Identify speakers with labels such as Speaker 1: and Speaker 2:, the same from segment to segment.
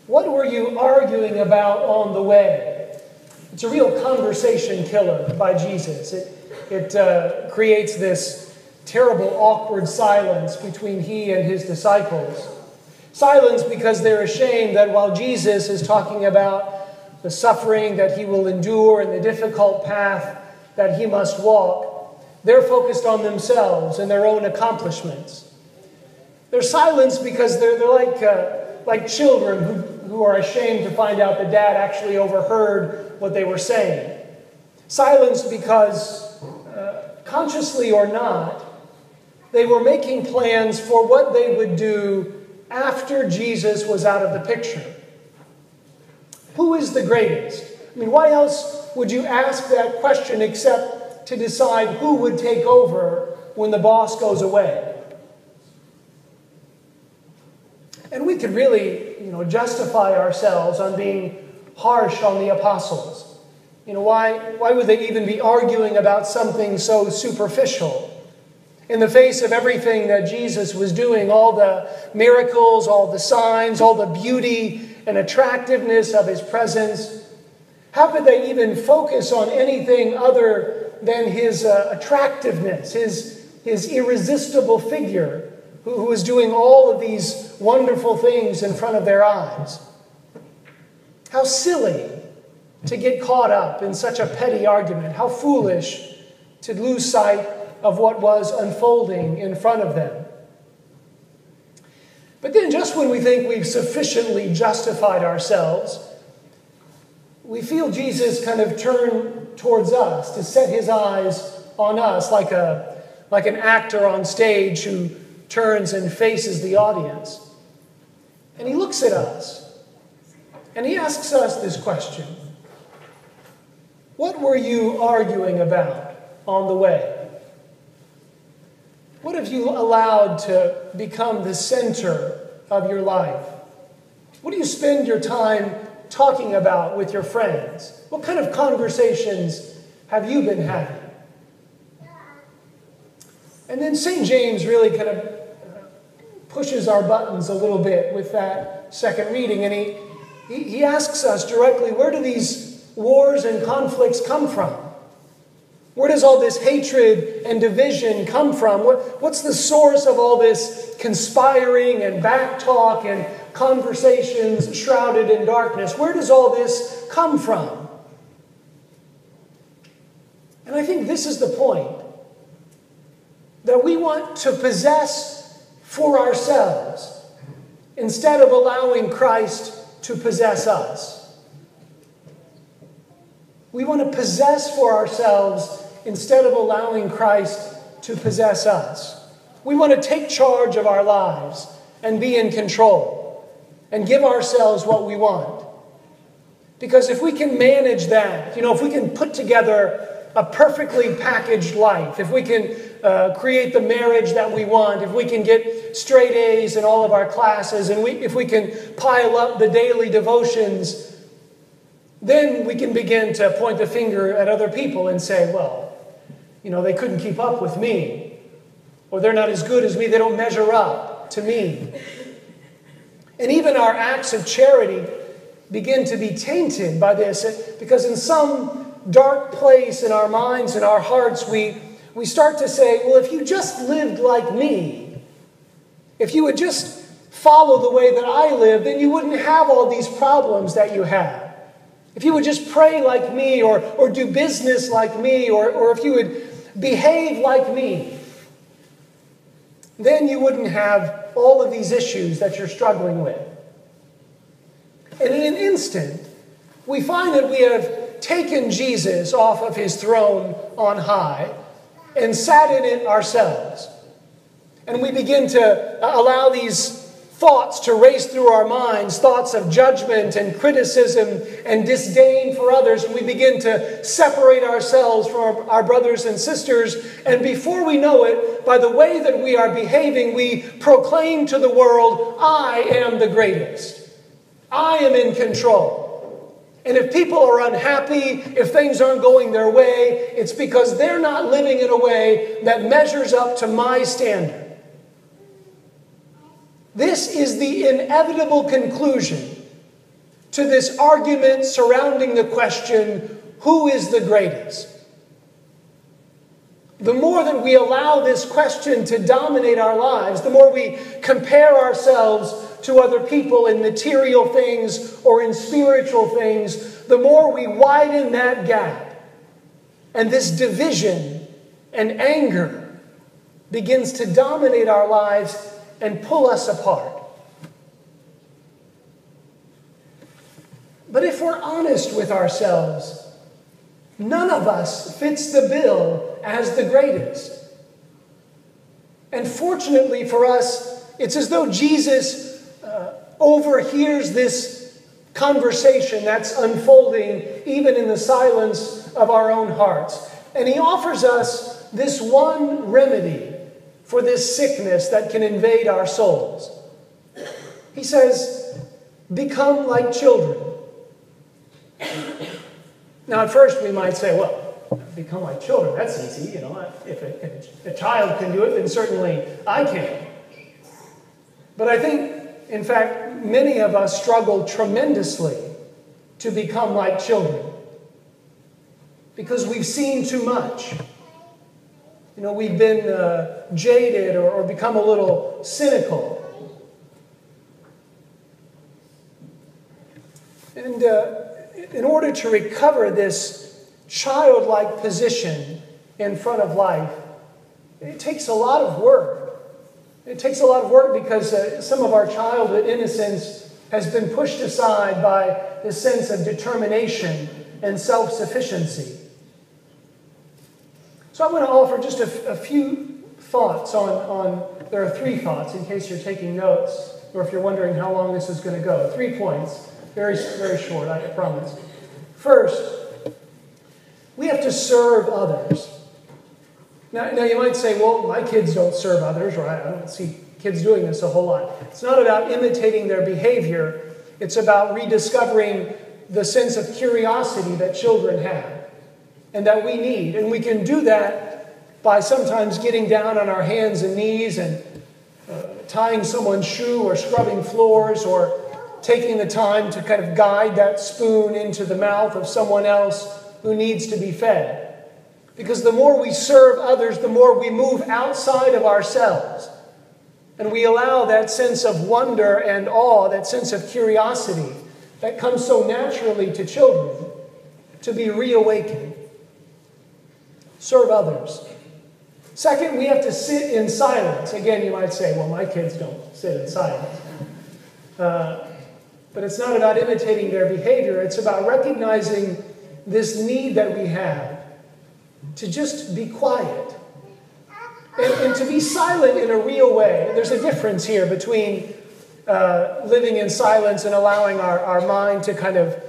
Speaker 1: What were you arguing about on the way? It's a real conversation killer by Jesus. It creates this terrible, awkward silence between he and his disciples. Silence because they're ashamed that while Jesus is talking about the suffering that he will endure and the difficult path that he must walk, they're focused on themselves and their own accomplishments. They're silenced because they're like children who are ashamed to find out that dad actually overheard what they were saying. Silenced because, consciously or not, they were making plans for what they would do after Jesus was out of the picture. Who is the greatest? I mean, why else would you ask that question except to decide who would take over when the boss goes away? And we could really, justify ourselves on being harsh on the apostles. Why would they even be arguing about something so superficial? In the face of everything that Jesus was doing, all the miracles, all the signs, all the beauty and attractiveness of his presence, how could they even focus on anything other than his attractiveness, his irresistible figure, who was doing all of these wonderful things in front of their eyes? How silly to get caught up in such a petty argument. How foolish to lose sight of what was unfolding in front of them. But then just when we think we've sufficiently justified ourselves, we feel Jesus kind of turn towards us to set his eyes on us like an actor on stage who turns and faces the audience. And he looks at us and he asks us this question: what were you arguing about on the way? What have you allowed to become the center of your life? What do you spend your time talking about with your friends? What kind of conversations have you been having? And then St. James really kind of pushes our buttons a little bit with that second reading. And he asks us directly, where do these wars and conflicts come from? Where does all this hatred and division come from? What's the source of all this conspiring and backtalk and conversations shrouded in darkness? Where does all this come from? And I think this is the point. That we want to possess for ourselves instead of allowing Christ to possess us. We want to possess for ourselves instead of allowing Christ to possess us. We want to take charge of our lives and be in control and give ourselves what we want. Because if we can manage that, if we can put together a perfectly packaged life, if we can create the marriage that we want, if we can get straight A's in all of our classes, and if we can pile up the daily devotions, then we can begin to point the finger at other people and say, well, they couldn't keep up with me, or they're not as good as me, they don't measure up to me. And even our acts of charity begin to be tainted by this, because in some dark place in our minds and our hearts, we start to say, well, if you just lived like me, if you would just follow the way that I live, then you wouldn't have all these problems that you have. If you would just pray like me, or do business like me, or if you would behave like me, then you wouldn't have all of these issues that you're struggling with. And in an instant, we find that we have taken Jesus off of his throne on high and sat in it ourselves. And we begin to allow these thoughts to race through our minds, thoughts of judgment and criticism and disdain for others. And we begin to separate ourselves from our brothers and sisters. And before we know it, by the way that we are behaving, we proclaim to the world, I am the greatest. I am in control. And if people are unhappy, if things aren't going their way, it's because they're not living in a way that measures up to my standard. This is the inevitable conclusion to this argument surrounding the question, who is the greatest? The more that we allow this question to dominate our lives, the more we compare ourselves to other people in material things or in spiritual things, the more we widen that gap. And this division and anger begins to dominate our lives and pull us apart. But if we're honest with ourselves, none of us fits the bill as the greatest. And fortunately for us, it's as though Jesus overhears this conversation that's unfolding even in the silence of our own hearts. And he offers us this one remedy for this sickness that can invade our souls. He says, become like children. Now, at first we might say, well, become like children, that's easy. You know, if a child can do it, then certainly I can. But I think, in fact, many of us struggle tremendously to become like children because we've seen too much. You know, we've been jaded or become a little cynical. And in order to recover this childlike position in front of life, it takes a lot of work. It takes a lot of work because some of our childhood innocence has been pushed aside by this sense of determination and self-sufficiency. So I want to offer just a few thoughts there are 3 thoughts in case you're taking notes or if you're wondering how long this is going to go. 3 points, very, very short, I promise. First, we have to serve others. Now you might say, well, my kids don't serve others, or I don't see kids doing this a whole lot. It's not about imitating their behavior. It's about rediscovering the sense of curiosity that children have and that we need. And we can do that by sometimes getting down on our hands and knees and tying someone's shoe or scrubbing floors or taking the time to kind of guide that spoon into the mouth of someone else who needs to be fed. Because the more we serve others, the more we move outside of ourselves. And we allow that sense of wonder and awe, that sense of curiosity that comes so naturally to children, to be reawakened. Serve others. Second, we have to sit in silence. Again, you might say, well, my kids don't sit in silence. But it's not about imitating their behavior. It's about recognizing this need that we have to just be quiet and to be silent in a real way. There's a difference here between living in silence and allowing our mind to kind of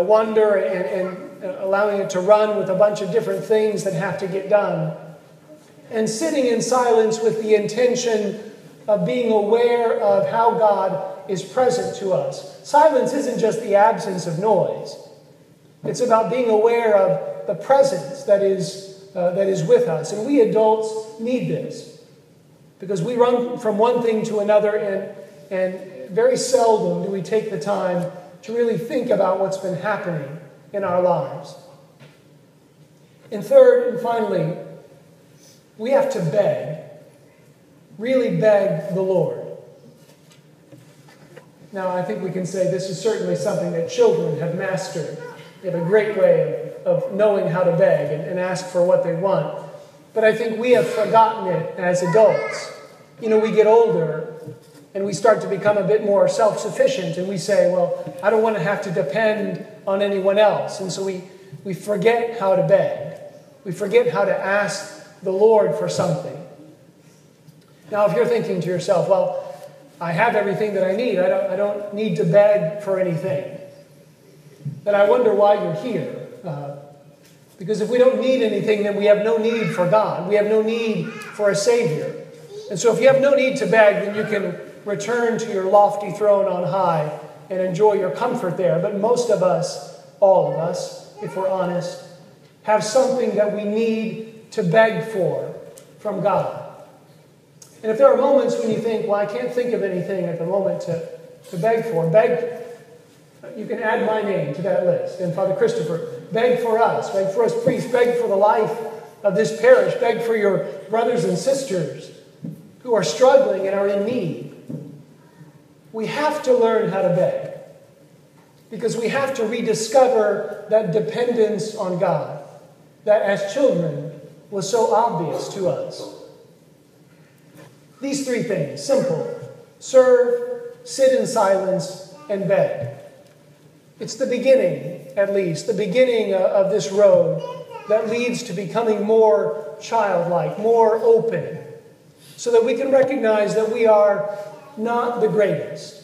Speaker 1: wander and allowing it to run with a bunch of different things that have to get done, and sitting in silence with the intention of being aware of how God is present to us. Silence isn't just the absence of noise. It's about being aware of the presence that is with us. And we adults need this because we run from one thing to another, and very seldom do we take the time to really think about what's been happening in our lives. And third and finally, we have to beg, really beg the Lord. Now, I think we can say this is certainly something that children have mastered. They have a great way of knowing how to beg and ask for what they want. But I think we have forgotten it as adults. You know, we get older and we start to become a bit more self-sufficient, and we say, well, I don't want to have to depend on anyone else. And so we forget how to beg. We forget how to ask the Lord for something. Now, if you're thinking to yourself, well, I have everything that I need. I don't need to beg for anything. Then I wonder why you're here. Because if we don't need anything, then we have no need for God. We have no need for a Savior. And so if you have no need to beg, then you can return to your lofty throne on high and enjoy your comfort there. But most of us, all of us, if we're honest, have something that we need to beg for from God. And if there are moments when you think, well, I can't think of anything at the moment to beg for, beg You can add my name to that list. And Father Christopher, beg for us, priests, beg for the life of this parish, beg for your brothers and sisters who are struggling and are in need. We have to learn how to beg, because we have to rediscover that dependence on God that as children was so obvious to us. These three things, simple: serve, sit in silence, and beg. It's the beginning, at least, the beginning of this road that leads to becoming more childlike, more open, so that we can recognize that we are not the greatest,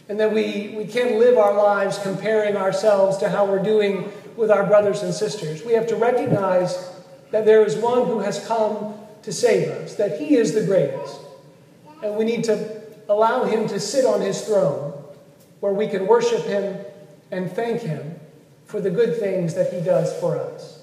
Speaker 1: and that we can't live our lives comparing ourselves to how we're doing with our brothers and sisters. We have to recognize that there is one who has come to save us, that he is the greatest, and we need to allow him to sit on his throne where we can worship him and thank him for the good things that he does for us.